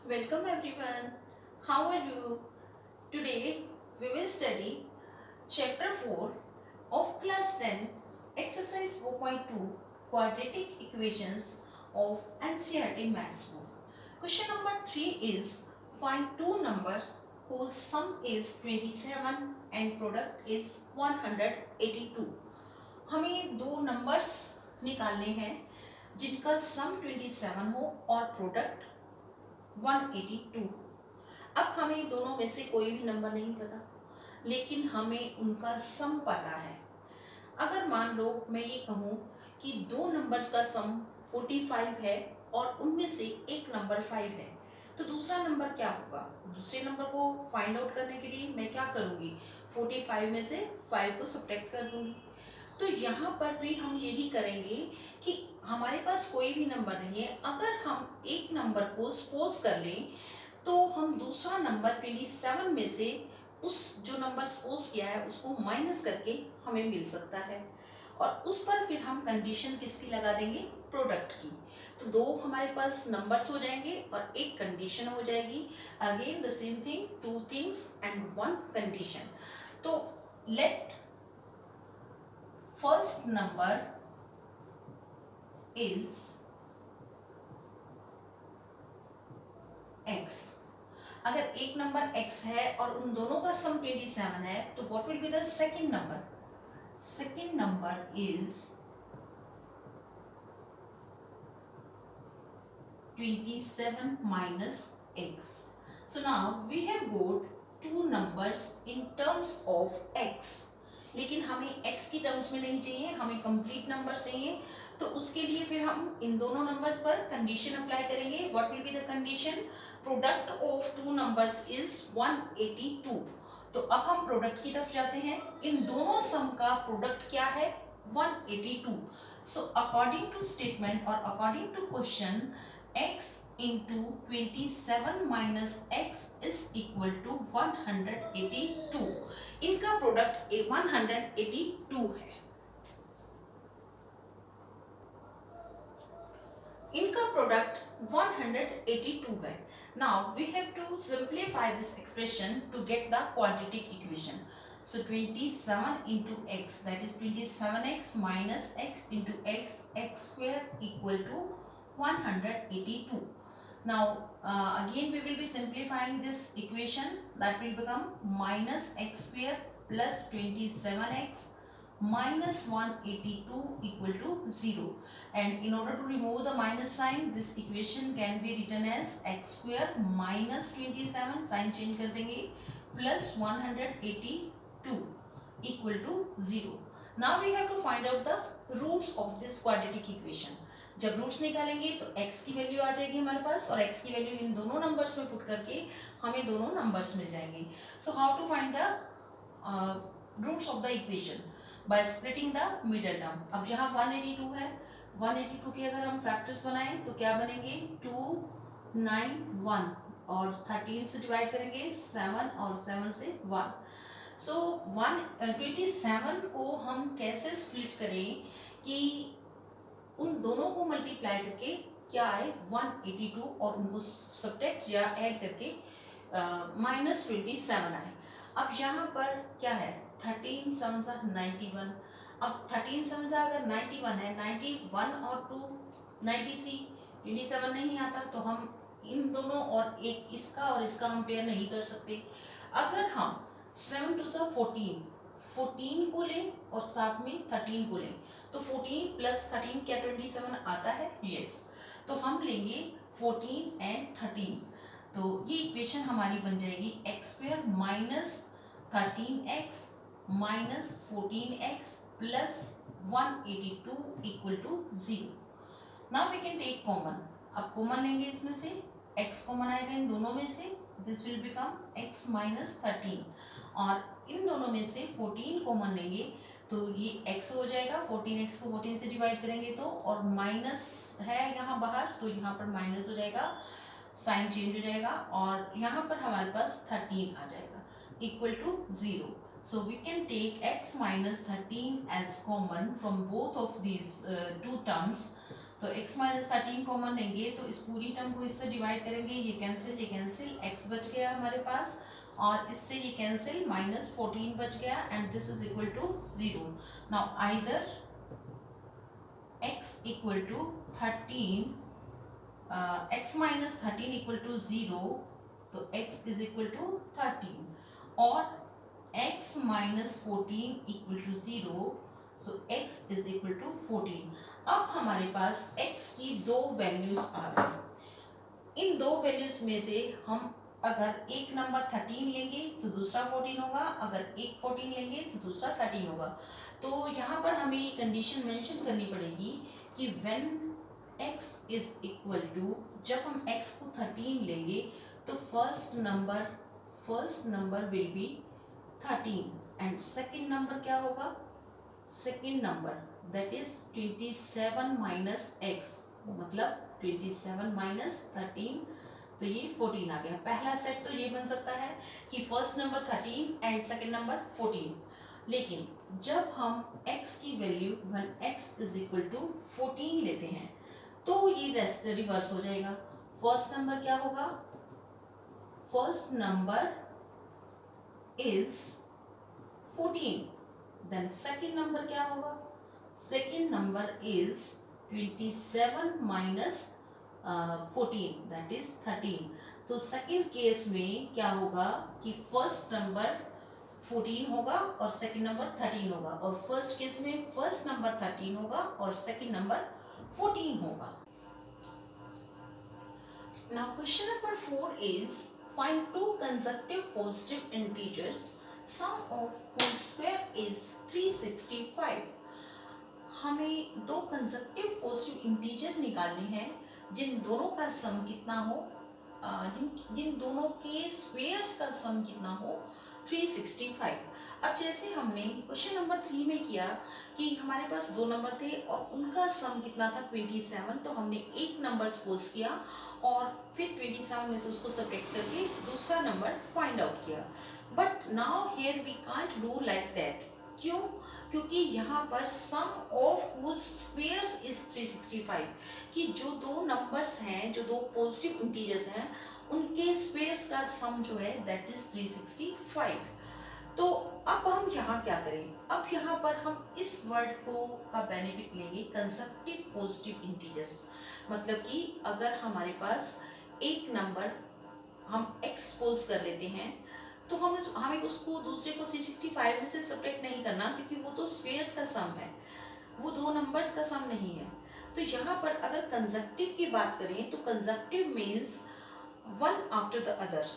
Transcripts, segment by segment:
Welcome everyone. How are you? Today we will study chapter 4 of class 10 exercise 4.2 quadratic equations of NCERT maths book. Question number 3 is find two numbers whose sum is 27 and product is 182. हमें दो numbers निकालने हैं जिनका सम 27 हो और product 182। अब हमें दोनों में से कोई भी नंबर नहीं पता, लेकिन हमें उनका सम पता है। अगर मान लो मैं ये कहूँ कि दो नंबर्स का सम 45 है और उनमें से एक नंबर 5 है, तो दूसरा नंबर क्या होगा? दूसरे नंबर को फाइंड आउट करने के लिए मैं क्या करूँगी? 45 में से 5 को सब्ट्रैक्ट कर दूँगी। तो यहाँ पर भी हम यही करेंगे कि हमारे पास कोई भी नंबर नहीं है। अगर हम एक नंबर को सपोज कर लें तो हम दूसरा नंबर 27 में से उस जो नंबर सपोज किया है उसको माइनस करके हमें मिल सकता है, और उस पर फिर हम कंडीशन किसकी लगा देंगे? प्रोडक्ट की। तो दो हमारे पास नंबर्स हो जाएंगे और एक कंडीशन हो जाएगी। Again the same thing, two things and one condition. तो let first number is x। अगर एक नंबर x है और उन दोनों का सम 27 है, तो what will be the second number? Second number is 27 minus x. So now we have got two numbers in terms of x. लेकिन हमें x की टर्म्स में नहीं चाहिए, हमें कंप्लीट नंबर चाहिए। तो उसके लिए फिर हम इन दोनों नंबर्स पर कंडीशन अप्लाई करेंगे। What will be the condition? Product of two numbers is 182। तो अब हम प्रोडक्ट की तरफ जाते हैं। इन दोनों सम का प्रोडक्ट क्या है? 182। सो अकॉर्डिंग टू स्टेटमेंट और according to question, x into 27 minus x is equal to 182। इनका प्रोडक्ट 182 है। इनका प्रोडक्ट 182 है। Now we have to simplify this expression to get the quadratic equation. So 27 into x, that is 27x minus x into x, x square equal to 182. Now again we will be simplifying this equation. That will become minus x square plus 27x minus 182 equal to 0. And in order to remove the minus sign, this equation can be written as x square minus 27, sign change कर देंगे, plus 182 equal to 0. Now we have to find out the roots of this quadratic equation. जब roots निकालेंगे तो x की value आ जाएगी हमारे पास, और x की वैल्यू इन दोनों नंबर्स में पुट करके हमें दोनों नंबर्स मिल जाएंगे। So how to find the roots of the equation? By splitting the middle term. अब यहाँ 182 है, 182 के अगर हम फैक्टर्स बनाएं तो क्या बनेंगे? 2, 9, 1, और 13 से डिवाइड करेंगे 7, और 7 से 1। सो 127 को हम कैसे स्प्लिट करें कि उन दोनों को मल्टीप्लाई करके क्या आए? 182, और उनको सब्ट्रैक्ट या ऐड करके -27 आए। अब यहाँ पर क्या है? 13 7 सा 91। अब 13 7 सा अगर 91 है, 91 और 2 93, 27 नहीं आता, तो हम इन दोनों और एक इसका और इसका हम पेयर नहीं कर सकते। अगर हम 7 2 सा 14 को लें और साथ में 13 को लें, तो 14 प्लस 13 क्या 27 आता है? यस। तो हम लेंगे 14 एंड 13। तो ये इक्वेशन हमारी बन जाएगी x square minus 13x minus 14x plus 182 equal to 0। Now we can take common. अब कॉमन लेंगे इसमें से, x कॉमन आएगा इन दोनों में से, this will become x minus 13, और इन दोनों में से 14 कॉमन लेंगे तो ये x हो जाएगा। 14x को 14 से डिवाइड करेंगे तो, और माइनस है यहाँ बाहर तो यहाँ पर माइनस हो जाएगा, साइन चेंज हो जाएगा, और यहाँ पर हमारे पास 13 आ जाएगा equal to 0। So we can take x minus 13 as common from both of these two terms. तो x माइनस 13 कॉमन लेंगे तो इस पूरी टर्म को इससे डिवाइड करेंगे, ये कैंसिल, x बच गया हमारे पास, और इससे ये कैंसिल, माइनस 14 बच गया, and this is equal to 0. Now either x equal to 13, x minus 13 equal to 0, तो x इज इक्वल टू 13, और x minus 14 equal to 0, so x is equal to 14. अब हमारे पास x की दो वैल्यूज आ गई. इन दो वैल्यूज में से हम अगर एक नंबर 13 लेंगे तो दूसरा 14 होगा, अगर एक 14 लेंगे तो दूसरा 13 होगा. तो यहाँ पर हमें ये कंडीशन मेंशन करनी पड़ेगी कि when x is equal to, जब हम x को 13 लेंगे तो first number will be 13 and second number क्या होगा, second number that is 27 minus x, मतलब 27 माइनस 13, तो ये 14 आ गया. पहला सेट तो ये बन सकता है कि first number 13 and second number 14. लेकिन जब हम x की value when x is equal to 14 लेते हैं तो ये रिवर्स हो जाएगा. फर्स्ट नंबर क्या होगा, first number is 14, then second number क्या होगा, second number is 27 minus 14 that is 13. तो सेकेंड केस में क्या होगा कि फर्स्ट नंबर 14 होगा और सेकेंड नंबर 13 होगा, और फर्स्ट केस में फर्स्ट नंबर 13 होगा और सेकेंड नंबर 14 होगा. Now question number 4 is find two consecutive positive integers sum of whose square is 365. हमें दो कंसेक्टिव पॉजिटिव इंटीजर निकालने हैं जिन दोनों का सम कितना हो, जिन दोनों के स्क्वेयर्स का सम कितना हो 365. अब जैसे हमने क्वेश्चन नंबर 3 में किया कि हमारे पास दो नंबर थे और उनका सम कितना था 27, तो हमने एक नंबर सपोज किया और फिर 27 में से उसको सब्ट्रैक्ट करके दूसरा नंबर फाइंड आउट किया. But now here we can't do like that. क्यों? क्योंकि यहाँ पर sum of whose squares is 365, कि जो दो नंबर्स हैं, जो दो पॉजिटिव इंटीजर्स हैं, उनके स्क्वेयर्स का सम जो है दैट इज 365. तो अब हम यहाँ क्या करें, अब यहाँ पर हम इस वर्ड को का बेनिफिट लेंगे कंसेक्टिव पॉजिटिव इंटीजर्स. मतलब कि अगर हमारे पास एक नंबर हम एक्सपोज कर लेते हैं तो हमें उसको दूसरे को 365 में से सब्ट्रैक्ट नहीं करना, क्योंकि वो तो स्क्वेयर्स का सम है, वो दो नंबर्स का सम नहीं है. तो यहाँ पर अगर कंसेक्टिव की बात करें तो consecutive means one after the others.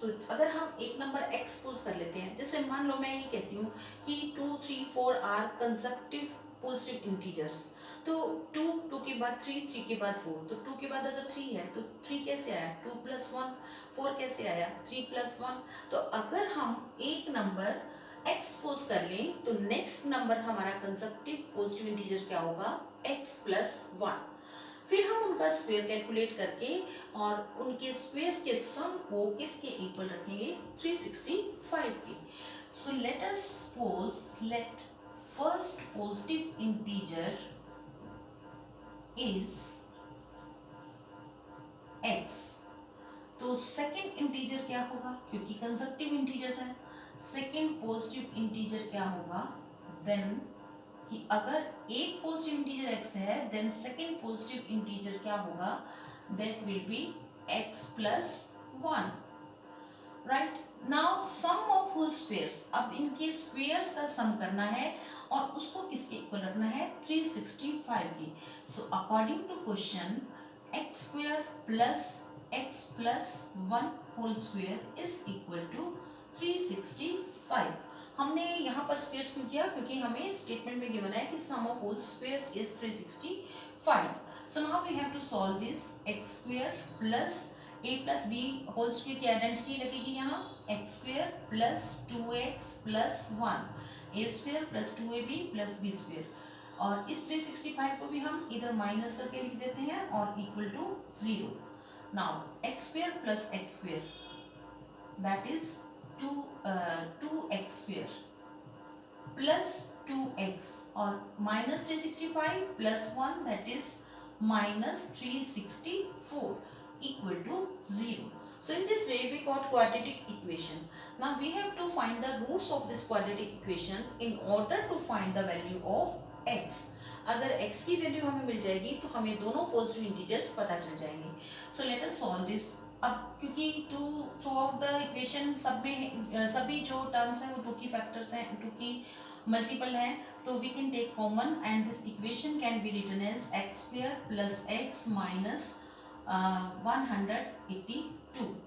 तो अगर हम एक नंबर एक्सपोज कर लेते हैं, जैसे मान लो मैं ये कहती हूँ कि 2, 3, 4 आर कंसेक्टिव पॉजिटिव इंटीजर्स, तो 2 के बाद 3 के बाद 4, तो 2 के बाद अगर 3 है तो 3 कैसे आया, 2 प्लस 1, 4 कैसे आया, 3 प्लस 1. तो अगर हम एक नंबर एक्सपोज कर लें तो नेक्स्ट नंबर हमारा कंसेक्टिव पॉजिटिव इंटीजर क्या होगा, x प्लस 1. फिर हम उनका स्क्वायर कैलकुलेट करके और उनके स्क्वायर्स के सम को किसके इक्वल रखेंगे, 365 के. So let us suppose let first positive integer is x, तो सेकेंड इंटीजर क्या होगा, क्योंकि कंसेक्टिव इंटीजर्स है, सेकेंड पॉजिटिव इंटीजर क्या होगा, देन कि अगर एक पॉजिटिव इंटीजर x है देन सेकेंड पॉजिटिव इंटीजर क्या होगा, that will be x plus 1. Right. Now sum of whose squares, अब इनके स्क्वेयर्स का सम करना है और उसको किसके इक्वल रखना है, 365 की. So according to question x square plus x plus 1 whole square is equal to 365. हमने यहाँ पर स्क्वेयर्स क्यों किया, क्योंकि हमें स्टेटमेंट में गिवन है कि sum of whole squares is 365. So now we have to solve this. x square plus a plus b whole square की आइडेंटिटी लगेगी यहाँ, x square plus 2x plus 1, a square plus 2ab plus b square, और इस 365 को भी हम इधर minus करके लिख देते हैं और equal to 0. Now x square plus x square that is 2x square plus 2x or minus 365 plus 1 that is minus 364 equal to 0. So in this way we got quadratic equation. Now we have to find the roots of this quadratic equation in order to find the value of x. अगर x की value हमें मिल जाएगी तो हमें दोनों positive integers पता चल जाएंगे. सो लेट अस सॉल्व दिस. अब क्योंकि थ्रू आउट द इक्वेशन सब में सभी जो टर्म्स हैं वो टू की फैक्टर्स हैं, टू की मल्टीपल हैं, तो we can take common and this equation can be written as x square plus x minus 182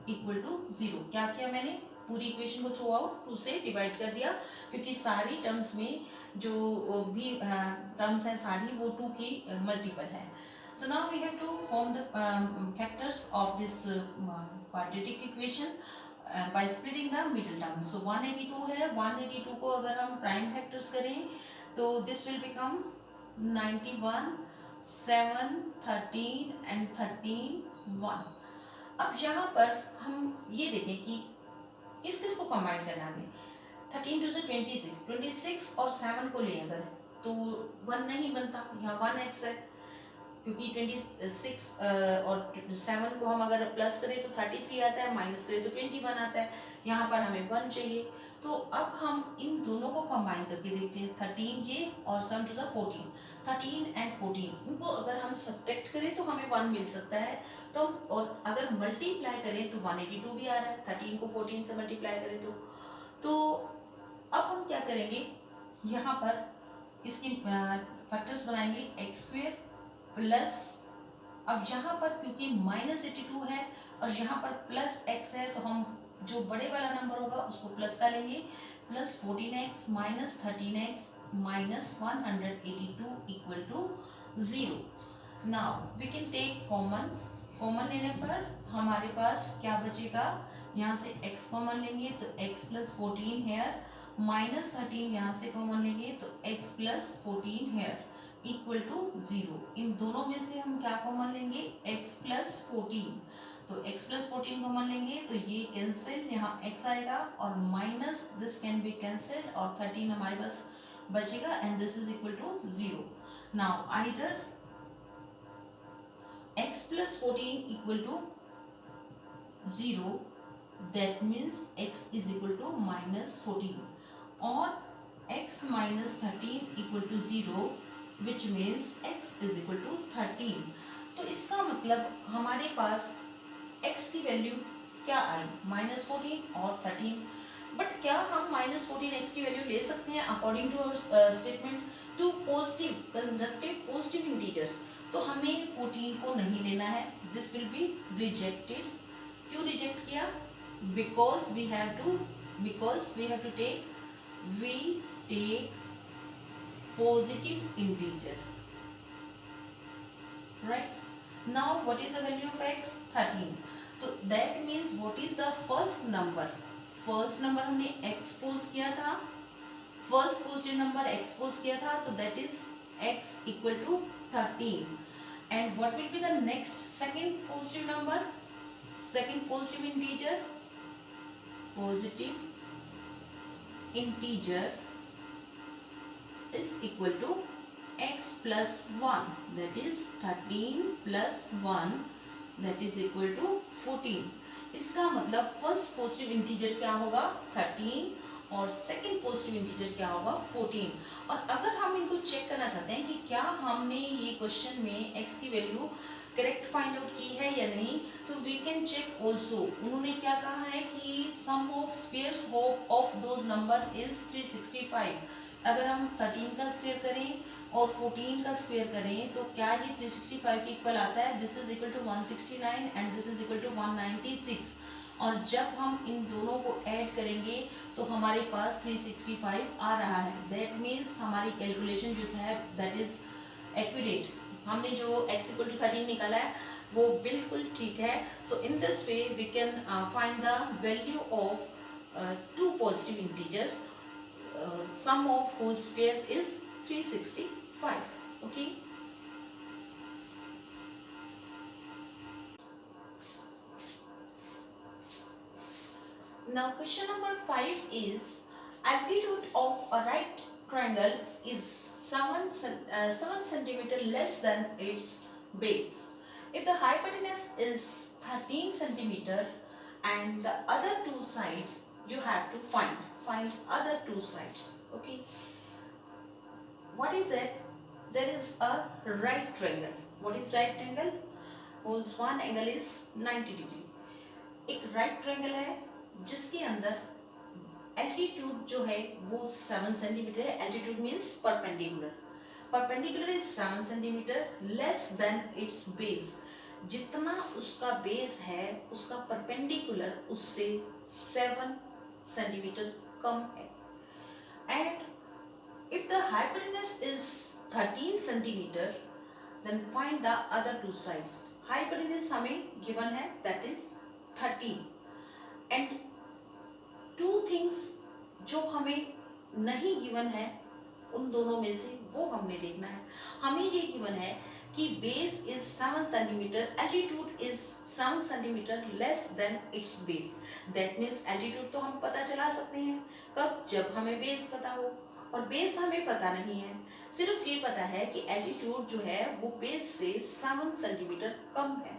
equal to 0. क्या किया मैंने, पूरी इक्वेशन को थ्रू आउट 2 से डिवाइड कर दिया क्योंकि सारी टर्म्स में जो भी टर्म्स हैं सारी वो 2 की मल्टीपल है. So now we have to form the factors of this quadratic equation by splitting the middle term. So 182 है, 182 को अगर हम प्राइम फैक्टर्स करें तो this will become 91, 7, 13 and 13, 1. अब यहाँ पर हम ये देखें कि किस किस को कंबाइन करना है. 13 टू 26, 26 और 7 को ले अगर तो 1 नहीं बनता, यहाँ 1x है क्योंकि 26 और 7 को हम अगर प्लस करें तो 33 आता है, माइनस करें तो 21 आता है. यहाँ पर हमें 1 चाहिए. तो अब हम इन दोनों को कंबाइन करके देखते हैं. 13 ये और 7 टू 14, 13 एंड 14 इनको अगर हम सब्ट्रैक्ट करें तो हमें 1 मिल सकता है. तो और अगर मल्टीप्लाई करें तो 182 भी आ रहा है. 13 को 14 से मल्टीप्लाई करें तो अब हम क्या करेंगे, यहाँ पर इसकी फैक्टर्स बनाएंगे एक्स स्क्वायर प्लस, अब यहाँ पर क्योंकि -82 है और यहाँ पर प्लस x है तो हम जो बड़े वाला नंबर होगा उसको प्लस का लेंगे, plus 14x minus 13x minus 182 equal to 0. Now we can take common. Common लेने पर हमारे पास क्या बचेगा, यहाँ से x कॉमन लेंगे तो x प्लस 14 हेयर, माइनस 13 यहाँ से कॉमन लेंगे तो x plus 14 here equal to 0. इन दोनों में से हम क्या कॉमन लेंगे, x प्लस 14. तो x प्लस 14 कॉमन लेंगे तो ये कैंसिल, यहाँ x आएगा और minus this can be cancelled और 13 हमारे पास बचेगा and this is equal to 0. Now either x plus 14 equal to 0, that means x is equal to minus 14, or x minus 13 equal to 0, which means x is equal to 13. तो इसका मतलब हमारे पास x की value क्या आई, -14 और 13. But क्या हम -14x की वैल्यू ले सकते हैं according to our statement to positive conjunctive positive integers. तो हमें 14 को नहीं लेना है, दिस विल बी रिजेक्टेड. क्यों रिजेक्ट किया, because we have to take positive integer. Right, now what is the value of x, 13. तो that means what is the first number हमने एक्सपोज किया था, फर्स्ट पॉजिटिव नंबर एक्सपोज किया था, तो that is x equal to 13. And what will be the next second positive number, second positive integer is equal to x plus 1, that is 13 plus 1, that is equal to 14. इसका मतलब first positive integer क्या होगा 13 और second positive integer क्या होगा 14. और अगर हम इनको चेक करना चाहते हैं कि क्या हमने ये क्वेश्चन में x की वैल्यू करेक्ट फाइंड आउट की है या नहीं, तो वी कैन चेक ऑल्सो. उन्होंने क्या कहा है कि sum of squares of those numbers is 365. अगर हम 13 का स्क्वायर करें और 14 का स्क्वायर करें तो क्या ये 365 के इक्वल आता है, this is equal to 169 and this is equal to 196. और जब हम इन दोनों को ऐड करेंगे तो हमारे पास 365 आ रहा है. दैट मीन्स हमारी कैलकुलेशन जो है दैट इज एक्यूरेट. हमने जो x इक्वल टू 13 निकाला है वो बिल्कुल ठीक है. So in this way we can find the value of two positive integers, sum of whose squares is 365. Okay. Now question number 5 is altitude of a right triangle is 7 centimeter less than its base. If the hypotenuse is 13 centimeter and the other two sides, you have to find other two sides. Okay, what is that? There is a right triangle. What is right triangle? whose one angle is 90 degree. एक right triangle है जिसके अंदर altitude जो है वो 7 centimetre है. Altitude means perpendicular. Perpendicular is 7 centimetre less than it's base. जितना उसका बेस है उसका परपेंडिकुलर उससे 7 सेंटीमीटर कम है. And if the hypotenuse is 13 centimetre then find the other two sides. Hypotenuse हमें given है that is 13 and two things जो हमें नहीं given है उन दोनों में से वो हमने देखना है. हमें ये given है कि base is 7 centimeter, altitude is 7 centimeter less than its base. That means altitude तो हम पता चला सकते हैं कब, जब हमें base पता हो. और बेस हमें पता नहीं है, सिर्फ ये पता है कि एल्टीट्यूड जो है वो बेस से 7 सेंटीमीटर कम है.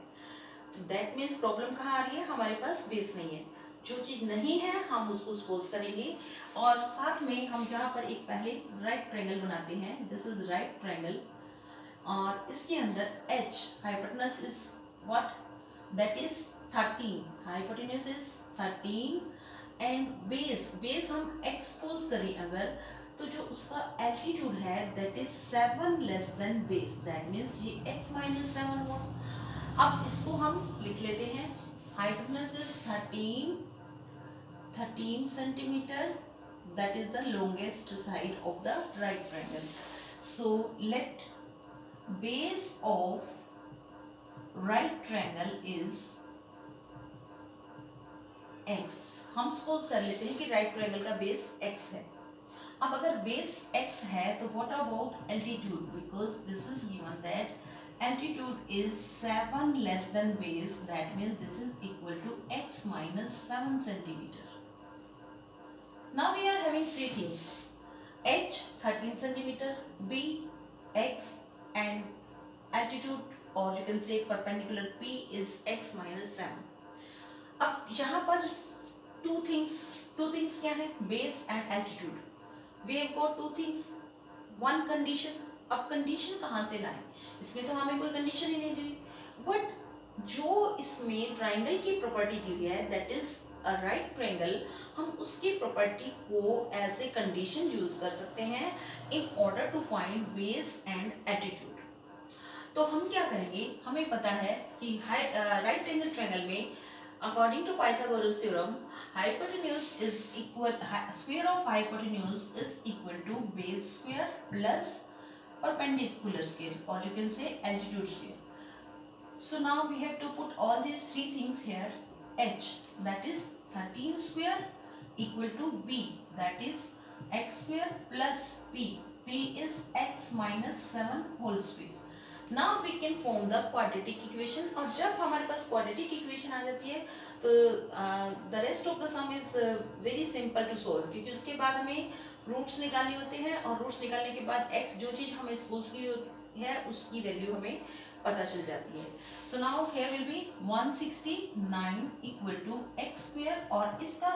तो दैट मीन्स प्रॉब्लम कहाँ आ रही है, हमारे पास बेस नहीं है. जो चीज़ नहीं है हम उसको सपोज करेंगे. और साथ में हम यहाँ पर एक पहले राइट ट्रायंगल बनाते हैं. दिस इज राइट ट्रायंगल और इसके अंदर H hypotenuse is what, that is 13. Hypotenuse is 13 and base हम एक्सपोज करें अगर तो जो उसका एल्टीट्यूड है that is 7 less than base. That means ये x माइनस 7 हुआ. अब इसको हम लिख लेते हैं. Hypotenuse is 13 centimetre. That is the longest side of the right triangle. So let base of right triangle is x. हम सपोज कर लेते हैं कि राइट ट्रायंगल का बेस x है. अब अगर बेस x है तो what about altitude, because this is given that altitude is 7 less than base. That means this is equal to x minus 7 centimetre. Now we are having three things, h 13 centimetre, b x and altitude और you can say perpendicular p is x minus 7. अब यहाँ पर two things क्या है, base and altitude. We have got two things, one condition. अब condition कहाँ से लाएं, इसमें तो हमें कोई कंडीशन ही नहीं दी हुई. बट जो इसमें ट्राइंगल की प्रॉपर्टी दी हुई है that is a right triangle, हम उसकी प्रॉपर्टी को एज ए कंडीशन यूज कर सकते हैं in order to find base and altitude. तो हम क्या करेंगे, हमें पता है कि राइट एंगल ट्राइंगल में according to Pythagoras theorem, hypotenuse is equal, square of hypotenuse is equal to base square plus perpendicular square, or you can say altitude square. So now we have to put all these three things here. H, that is 13 square equal to b, that is x square plus p is x minus 7 whole square. Now we can form the quadratic equation. और जब हमारे पास quadratic equation आ जाती है तो the rest of the sum is very simple to solve, क्योंकि उसके बाद हमें रूट्स निकालने होते हैं और रूट्स निकालने के बाद x जो चीज़ हमें सपोज की होती है उसकी वैल्यू हमें पता चल जाती है. So now here will be 169 equal to x square और इसका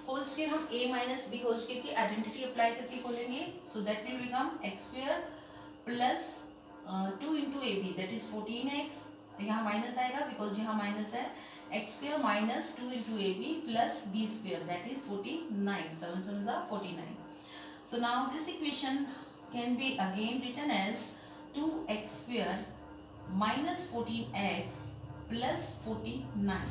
होल स्क्वायर हम a minus b whole square की आइडेंटिटी अप्लाई करके खोलेंगे. So that will become x square plus 2 into a b that is 14x. यहाँ minus आएगा because यहाँ minus है. X square minus 2 into a b plus b square that is 49. 7 7 जा 49. So now this equation can be again written as 2x square minus 14x plus 49.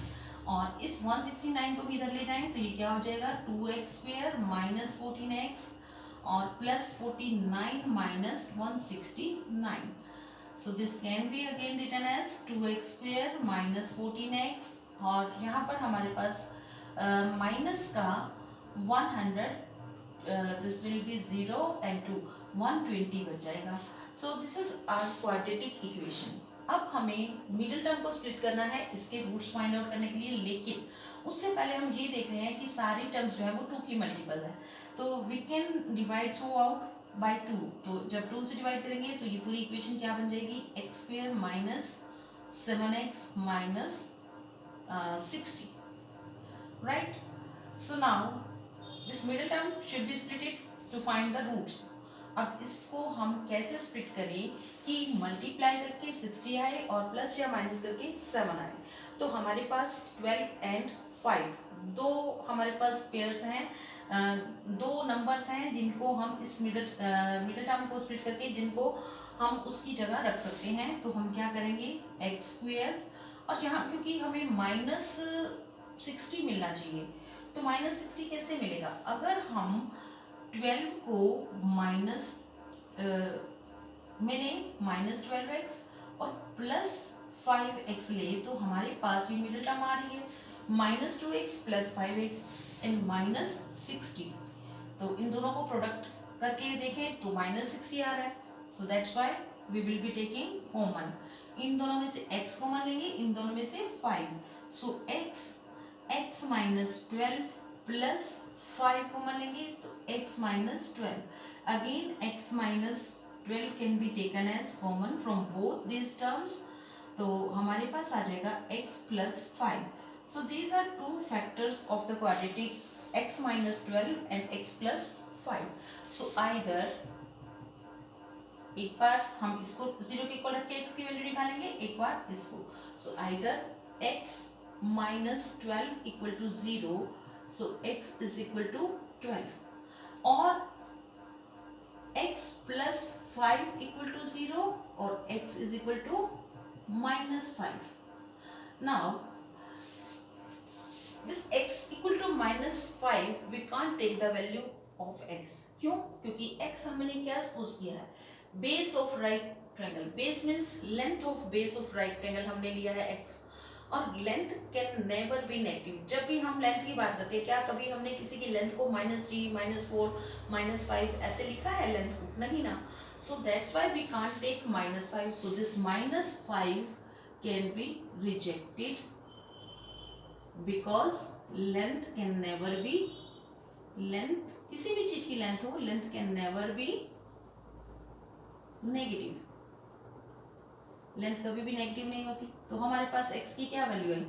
और इस 169 को भी इधर ले जाएं तो ये क्या हो जाएगा 2x square minus 14x और plus 49 minus 169. So this can be again written as 2x square minus 14x और यहाँ पर हमारे पास माइनस का 100, this will be 0 and 2 120 बच जाएगा. So this is our quadratic equation. अब हमें मिडिल टर्म को स्प्लिट करना है इसके रूट्स फाइंड आउट करने के लिए, लेकिन उससे पहले हम ये देख रहे हैं कि सारी टर्म्स जो है वो 2 की मल्टीपल है. तो we can divide throughout by 2, तो जब 2 से डिवाइड करेंगे तो ये पूरी इक्वेशन क्या बन जाएगी, x square minus 7x minus 60, right? So now this middle term should be split to find the roots. अब इसको हम कैसे स्प्लिट करें कि मल्टीप्लाई करके 60 आए और प्लस या माइनस करके 7 आए। तो हमारे पास 12 एंड 5 दो हमारे पास पेयर्स हैं, दो नंबर्स हैं जिनको हम इस मिडल टर्म को स्प्लिट करके जिनको हम उसकी जगह रख सकते हैं। तो हम क्या करेंगे, एक्स स्क्वेयर, और यहाँ क्योंकि हमें माइनस 60 मिलना चाहिए, तो माइनस 60 कैसे मिलेगा, अगर हम 12 को माइनस मैंने माइनस 12x और प्लस 5x ले तो हमारे पास ये मिडिल टर्म आ रही है minus 2x plus 5x and minus 60। तो इन दोनों को प्रोडक्ट करके देखें तो माइनस 60 आ रहा है। So that's why we will be taking common, इन दोनों में से x कॉमन लेंगे, इन दोनों में से 5। So x minus 12 plus 5 common लेंगे तो x minus 12, again x minus 12 can be taken as common from both these terms, तो हमारे पास आ जाएगा x plus 5। So these are two factors of the quadratic x minus 12 and x plus 5। So either एक बार हम इसको 0 के इक्वल रख के x की वैल्यू निकालेंगे, एक बार इसको, so either x minus 12 equal to 0, so x is equal to 12, or x plus 5 equal to 0, or x is equal to minus 5. Now this x equal to minus 5 we can't take the value of x, क्यों, क्योंकि x हमने क्या suppose किया है, base of right triangle, base means length of base of right triangle हमने लिया है x, और length can never be negative. जब भी हम लेंथ की बात करते हैं, क्या कभी हमने किसी की लेंथ को -3, -4, -5 ऐसे लिखा है लेंथ को, नहीं ना। So that's why we can't take -5, so this -5 can be rejected because length can never be, length किसी भी चीज की लेंथ हो, length can never be negative, length कभी भी नेगेटिव नहीं होती। तो हमारे पास x की क्या वैल्यू आई,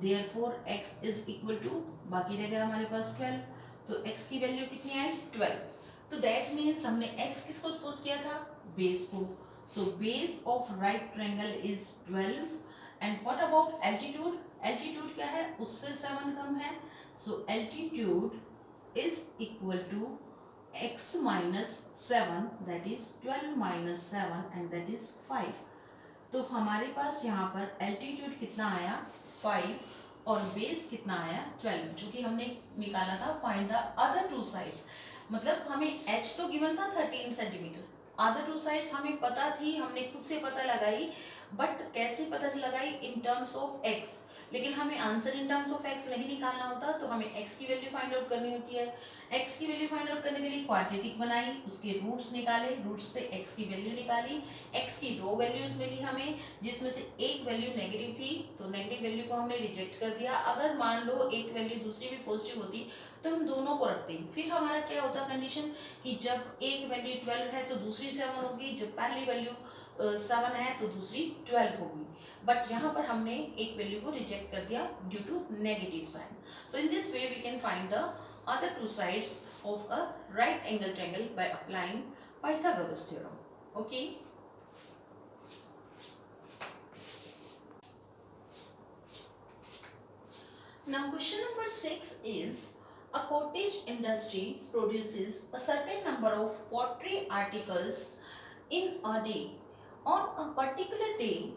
therefore x is equal to, बाकी रह गया हमारे पास 12, तो x की वैल्यू कितनी आई 12। तो दैट मीन्स हमने x किसको सपोज किया था, बेस को, so base of right triangle is 12 and what about altitude, altitude क्या है, उससे 7 कम है, so altitude is equal to x minus 7 that is 12 minus 7 and that is 5। तो हमारे पास यहाँ पर एल्टीट्यूड कितना आया 5 और बेस कितना आया 12, जो कि हमने निकाला था find the other two sides. मतलब हमें h तो गिवन था 13 सेंटीमीटर, अदर टू साइड्स हमें पता थी, हमने खुद से पता लगाई, बट कैसे पता लगाई, इन टर्म्स ऑफ x, लेकिन हमें answer in terms of x नहीं निकालना होता, तो हमें x की वैल्यू फाइंड आउट करनी होती है। x की वैल्यू फाइंड आउट करने के लिए क्वाड्रेटिक बनाई, उसके रूट्स निकाले, रूट्स से x की वैल्यू निकाली, x की दो वैल्यूज मिली हमें, जिसमें से एक वैल्यू नेगेटिव थी, तो नेगेटिव वैल्यू को हमने रिजेक्ट कर दिया। अगर मान लो एक वैल्यू दूसरी भी पॉजिटिव होती तो हम दोनों को रखते, फिर हमारा क्या होता कंडीशन कि जब एक वैल्यू 12 है तो दूसरी 7 होगी, जब पहली वैल्यू 7 है तो दूसरी 12 होगी, बट यहाँ पर हमने एक वैल्यू को रिजेक्ट कर दिया due to negative sign. So in this way we can find the other two sides of a right angle triangle by applying Pythagoras theorem. Okay. Now question number 6 is, a cottage industry produces a certain number of pottery articles in a day. On a particular day,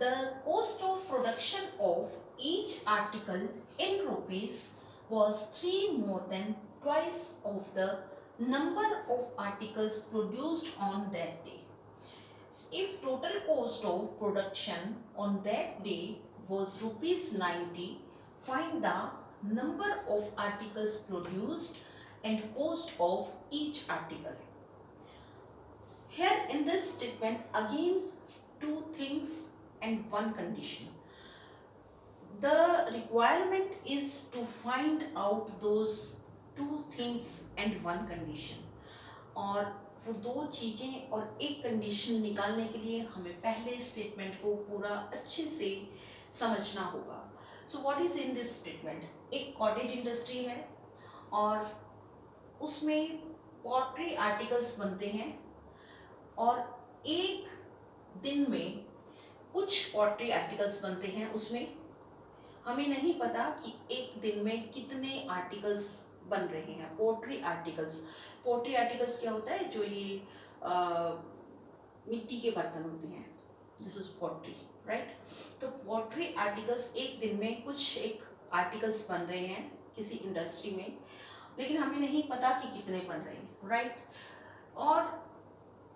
the cost of production of each article in rupees was 3 more than twice of the number of articles produced on that day. If total cost of production on that day was rupees 90, find the number of articles produced and cost of each article. Here in this statement again two things and one condition. The requirement is to find out those two things and one condition, or वो दो चीज़ें और एक condition निकालने के लिए हमें पहले स्टेटमेंट को पूरा अच्छे से समझना होगा। So what is in this statement? एक कॉटेज इंडस्ट्री है और उसमें पॉटरी आर्टिकल्स बनते हैं और एक दिन में कुछ पॉटरी आर्टिकल्स बनते हैं। उसमें हमें नहीं पता कि एक दिन में कितने आर्टिकल्स बन रहे हैं। पोट्री आर्टिकल्स, पोट्री आर्टिकल्स क्या होता है? जो ये मिट्टी के बर्तन होते हैं, दिस इज पोट्री, राइट। तो पोट्री आर्टिकल्स एक दिन में कुछ एक आर्टिकल्स बन रहे हैं किसी इंडस्ट्री में, लेकिन हमें नहीं पता कि कितने बन रहे हैं, राइट। और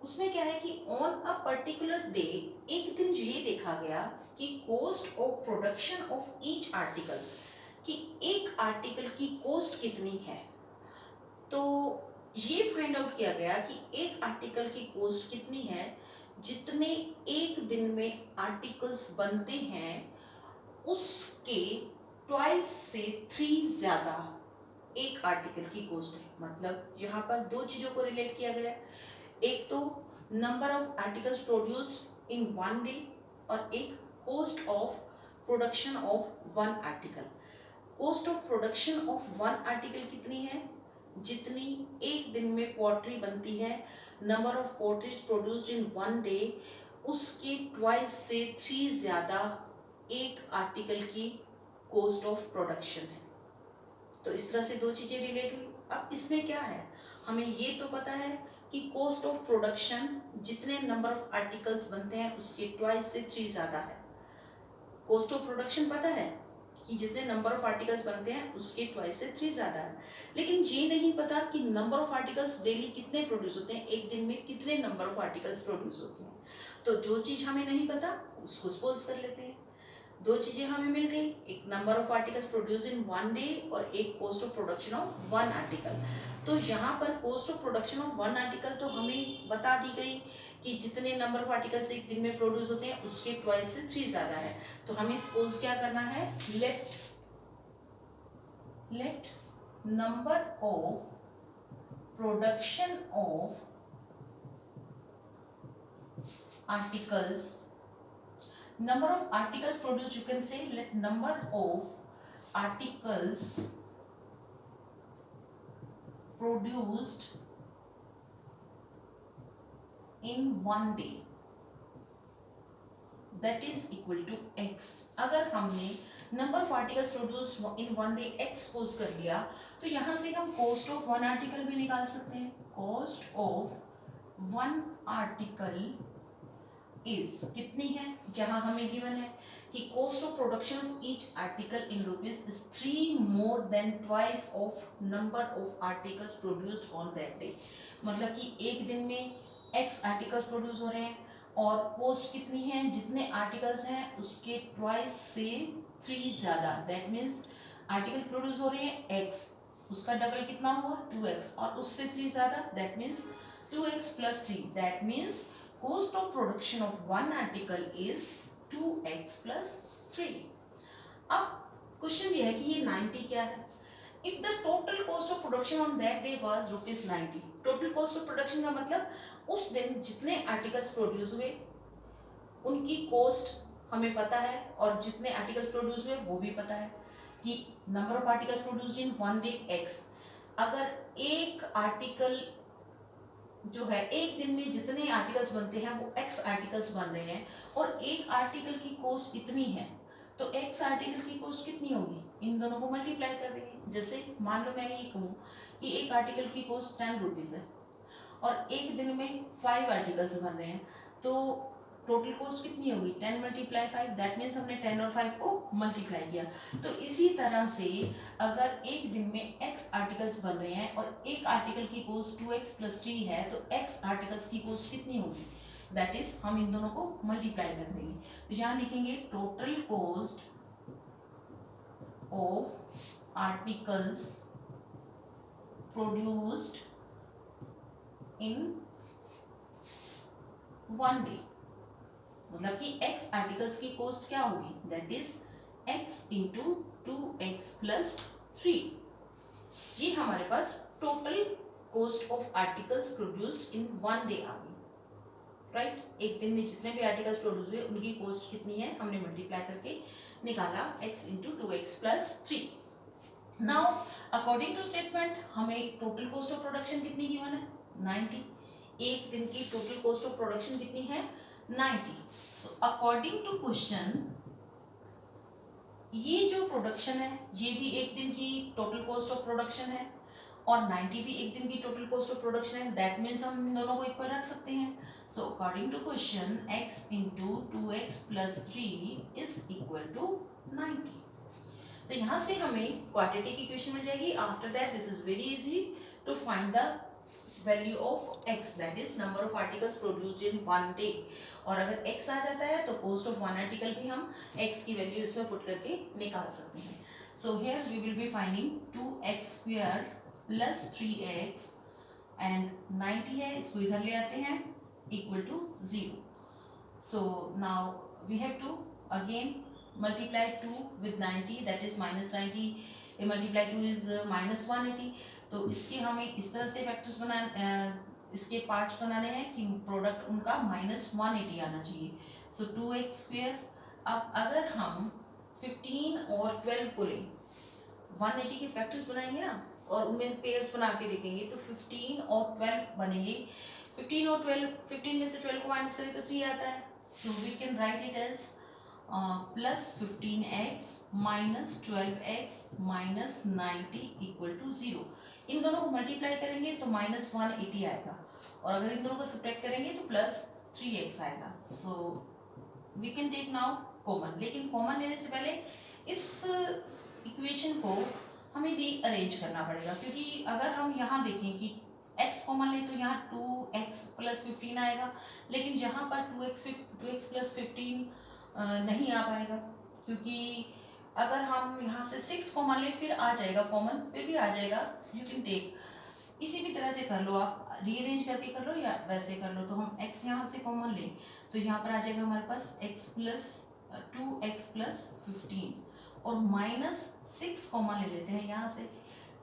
उसमें क्या है कि ऑन अ पर्टिकुलर डे एक दिन ये देखा गया कि cost of production of each article, कि एक आर्टिकल की कॉस्ट कितनी है। तो ये फाइंड आउट किया गया कि एक आर्टिकल की कॉस्ट कितनी है, जितने एक दिन में आर्टिकल्स बनते हैं उसके ट्वाइस से 3 ज़्यादा एक आर्टिकल की कॉस्ट है। मतलब यहाँ पर दो चीज़ों को रिलेट किया गया, एक तो number of articles produced in one day और एक cost of production of one article. Cost of production of one article कितनी है? जितनी एक दिन में पॉटरी बनती है, number of potteries produced in one day उसके ट्वाइस से 3 ज़्यादा एक आर्टिकल की कॉस्ट ऑफ प्रोडक्शन है। तो इस तरह से दो चीज़ें रिलेट हुई। अब इसमें क्या है, हमें ये तो पता है कि कॉस्ट ऑफ प्रोडक्शन जितने नंबर ऑफ आर्टिकल्स बनते हैं उसके ट्वाइस से 3 ज़्यादा है। कॉस्ट ऑफ प्रोडक्शन पता है कि जितने नंबर ऑफ आर्टिकल्स बनते हैं उसके ट्वाइस से 3 ज़्यादा है, लेकिन ये नहीं पता कि नंबर ऑफ आर्टिकल्स डेली कितने प्रोड्यूस होते हैं, एक दिन में कितने नंबर ऑफ आर्टिकल्स प्रोड्यूस होते हैं। तो जो चीज़ हमें नहीं पता उसको सपोज कर लेते हैं। दो चीज़ें हमें मिल गई, एक number of articles produce in one day और एक cost of production of one article. तो यहाँ पर cost of production of one article तो हमें बता दी गई कि जितने नंबर ऑफ आर्टिकल्स एक दिन में प्रोड्यूस होते हैं उसके ट्वाइस से 3 ज़्यादा है। तो हमें सपोज क्या करना है, let number of production of articles, number of articles produced, you can say let number of articles produced in one day that is equal to x। अगर हमने number of articles produced in one day x suppose कर लिया तो यहाँ से हम cost of one article भी निकाल सकते हैं। cost of one article is कितनी है, जहां हमें गिवन है कि cost of production of each article in rupees is 3 more than twice of number of articles produced on that day. मतलब कि एक दिन में एक्स आर्टिकल्स प्रोड्यूस हो रहे हैं और कॉस्ट कितनी है, जितने आर्टिकल्स हैं उसके ट्वाइस से 3 ज़्यादा। दैट मीन्स आर्टिकल प्रोड्यूस हो रहे हैं एक्स, उसका डबल कितना हुआ 2x और उससे 3 ज़्यादा, that means 2x plus 3। That means cost of production of one article is 2x plus 3। अब क्वेश्चन ये है कि ये 90 क्या है। If the total cost of production on that day was ₹90, total cost of production का मतलब उस दिन जितने आर्टिकल्स प्रोड्यूस हुए उनकी कॉस्ट हमें पता है और जितने आर्टिकल्स प्रोड्यूस हुए वो भी पता है कि number of articles produced in one day x। अगर एक आर्टिकल जो है एक दिन में जितने आर्टिकल्स बनते हैं वो x आर्टिकल्स बन रहे हैं और एक आर्टिकल की कॉस्ट इतनी है, तो x आर्टिकल की कॉस्ट कितनी होगी, इन दोनों को मल्टीप्लाई कर देंगे। जैसे मान लो मैं ये कहूँ कि एक आर्टिकल की कॉस्ट 10 रुपीज़ है और एक दिन में 5 आर्टिकल्स बन रहे हैं, तो टोटल कॉस्ट कितनी होगी 10 मल्टीप्लाई 5। दैट मीन्स हमने 10 और 5 को मल्टीप्लाई किया। तो इसी तरह से अगर एक दिन में x आर्टिकल्स बन रहे हैं और एक आर्टिकल की कॉस्ट 2x plus 3 है, तो x आर्टिकल्स की कॉस्ट कितनी होगी, दैट इज हम इन दोनों को मल्टीप्लाई कर देंगे। तो यहाँ लिखेंगे total cost of articles produced in one day, मतलब कि x आर्टिकल्स की कॉस्ट क्या होगी, that is x into 2x plus 3। ये हमारे पास total cost of articles produced in one day आ गई, राइट. एक दिन में जितने भी आर्टिकल्स प्रोड्यूस हुए उनकी कॉस्ट कितनी है हमने मल्टीप्लाई करके निकाला x into 2x plus 3. Now according to statement हमें टोटल कॉस्ट ऑफ प्रोडक्शन कितनी गिवन है 90. एक दिन की टोटल कॉस्ट ऑफ प्रोडक्शन कितनी है 90. सो अकॉर्डिंग टू क्वेश्चन ये जो प्रोडक्शन है ये भी एक दिन की टोटल कॉस्ट ऑफ प्रोडक्शन है और 90 भी एक दिन की टोटल कॉस्ट ऑफ प्रोडक्शन है. दैट मीन्स हम इन दोनों को इक्वल रख सकते हैं. So according to question x into 2x plus 3 is equal to 90. तो यहाँ से हमें क्वाड्रेटिक इक्वेशन मिल जाएगी. After that this is very easy to find the value of x, that is number of articles produced in one day. और अगर x आ जाता है तो कॉस्ट ऑफ वन आर्टिकल भी हम x की वैल्यू इसमें पुट करके निकाल सकते हैं. So here we will be finding 2x square plus 3x and 90 है इसको इधर ले आते हैं equal to 0. So now we have to again multiply 2 with 90 that is minus 90 multiply 2 is minus 180. तो इसके हमें इस तरह से फैक्टर्स इसके पार्ट्स बनाने हैं कि प्रोडक्ट उनका माइनस 180 आना चाहिए. सो 2x स्क्वायर. अब अगर हम 15 और 12 को लें 180 के फैक्टर्स बनाएंगे ना और उनमें पेयर्स बना के देखेंगे तो 15 और 12 बनेंगे. 15 और 12 15 में से 12 को माइनस करें तो 3 आता है. So we can write it as plus 15x minus 12x minus 90 equal to 0. इन दोनों को मल्टीप्लाई करेंगे तो माइनस 180 आएगा और अगर इन दोनों को सब्ट्रैक्ट करेंगे तो प्लस 3x आएगा. So we can take now common. लेकिन कॉमन लेने से पहले इस इक्वेशन को हमें रीअरेंज करना पड़ेगा क्योंकि अगर हम यहाँ देखें कि x कॉमन ले तो यहाँ 2x प्लस 15 आएगा. लेकिन जहाँ पर 2x प्लस 15 नहीं आ पाएगा क्योंकि अगर हम यहाँ से 6 कॉमन ले फिर आ जाएगा कॉमन, फिर भी आ जाएगा. यू कैन टेक इसी भी तरह से कर लो, आप रीअरेंज करके कर लो या वैसे कर लो. तो हम x यहाँ से कॉमन लें तो यहाँ पर आ जाएगा हमारे पास x प्लस 2x प्लस 15 और माइनस 6 कॉमन ले लेते हैं यहाँ से.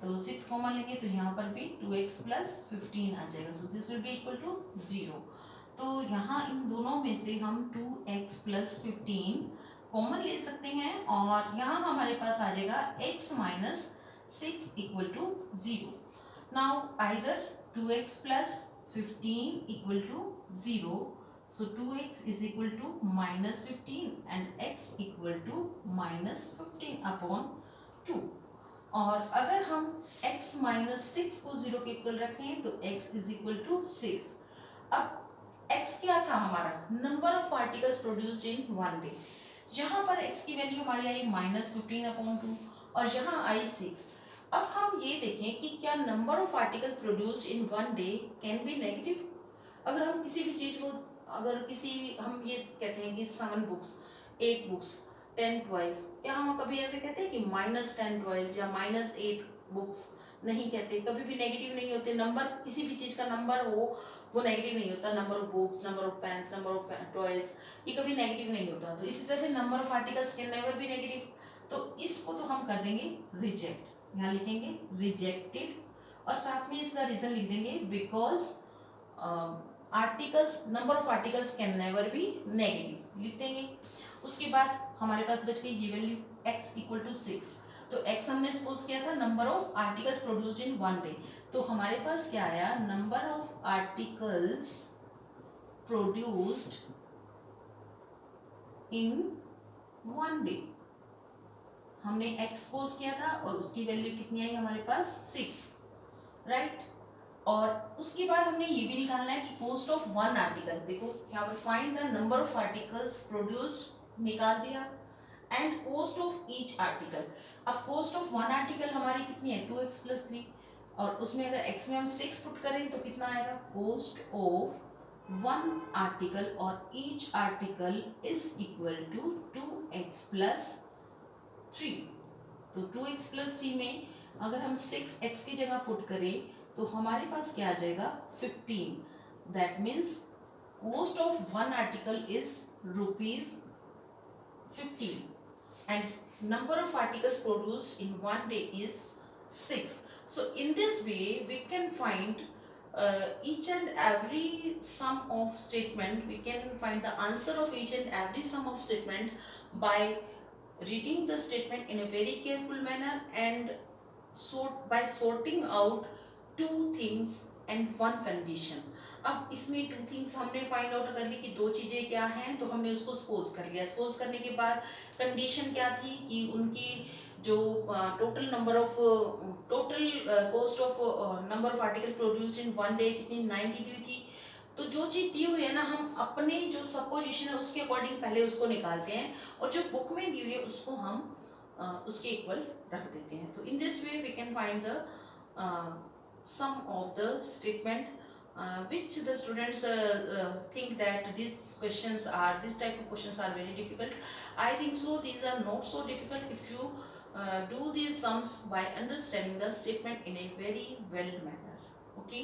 तो 6 कॉमन लेंगे तो यहाँ पर भी 2x प्लस 15 आ जाएगा. So this will be equal to 0. तो यहाँ इन दोनों में से हम 2x प्लस 15 कॉमन ले सकते हैं और यहाँ हमारे पास आ जाएगा x minus 6 equal to 0. Now either 2x plus 15 equal to 0. So 2x is equal to minus 15 and x equal to minus 15 upon 2. और अगर हम x माइनस 6 को 0 के इक्वल रखें तो x इज इक्वल टू 6. अब x क्या था हमारा number of articles produced in one day. यहाँ पर x की वैल्यू हमारी आई माइनस 15 अपॉन 2 और यहाँ आई 6. अब हम ये देखें कि क्या number of article produced in one day can be negative. अगर हम किसी भी चीज़ को हम ये कहते हैं कि 7 बुक्स 8 बुक्स 10 टॉयज, क्या हम कभी ऐसे कहते हैं कि माइनस 10 टॉयज या माइनस 8 बुक्स. नहीं कहते, कभी भी नेगेटिव नहीं होते. नंबर किसी भी चीज़ का नंबर हो वो नेगेटिव नहीं होता. Number of books, number of pens, number of toys ये कभी नेगेटिव नहीं होता. तो इसी तरह से number of articles can never be negative. तो इसको तो हम कर देंगे रिजेक्ट. यहाँ लिखेंगे रिजेक्टेड और साथ में इसका रीजन लिख देंगे because articles number of articles can never be negative लिख देंगे. उसके बाद हमारे पास बच गई ये वैल्यू x इक्वल टू 6. तो x हमने सपोज किया था number of articles produced in one day. तो हमारे पास क्या आया number of articles produced in one day. हमने x सपोज किया था और उसकी वैल्यू कितनी आई हमारे पास 6, राइट. और उसके बाद हमने ये भी निकालना है कि कॉस्ट ऑफ वन आर्टिकल. देखो यहाँ पर find the number of articles produced निकाल दिया and cost of each article. अब कॉस्ट ऑफ वन आर्टिकल हमारी कितनी है 2x प्लस 3 और उसमें अगर x में हम 6 पुट करें तो कितना आएगा कॉस्ट ऑफ वन आर्टिकल और each article is equal to 2x plus 3. तो 2x प्लस 3 में अगर हम 6x की जगह पुट करें तो हमारे पास क्या आ जाएगा 15. That means cost of one article is ₹15 and number of articles produced in one day is 6. So in this way we can find each and every sum of statement. We can find the answer of each and every sum of statement by reading the statement in a very careful manner and by sorting out two things and one condition. अब इसमें two things हमने find out कर ली कि दो चीजें क्या हैं, तो हमने उसको सपोज कर लिया। सपोज करने के बाद कंडीशन क्या थी कि उनकी जो total number of total cost of number of article produced in one day कितनी 90 दी हुई थी। तो जो चीज दी हुई है ना, हम अपने जो सपोजिशन है उसके अकॉर्डिंग पहले उसको निकालते हैं और जो बुक में दी हुई है उसको हम उसके इक्वल रख देते हैं। तो in this way we can find the sum of the statement which the students think that these questions are, this type of questions are very difficult. I think so these are not so difficult if you do these sums by understanding the statement in a very well manner. Okay.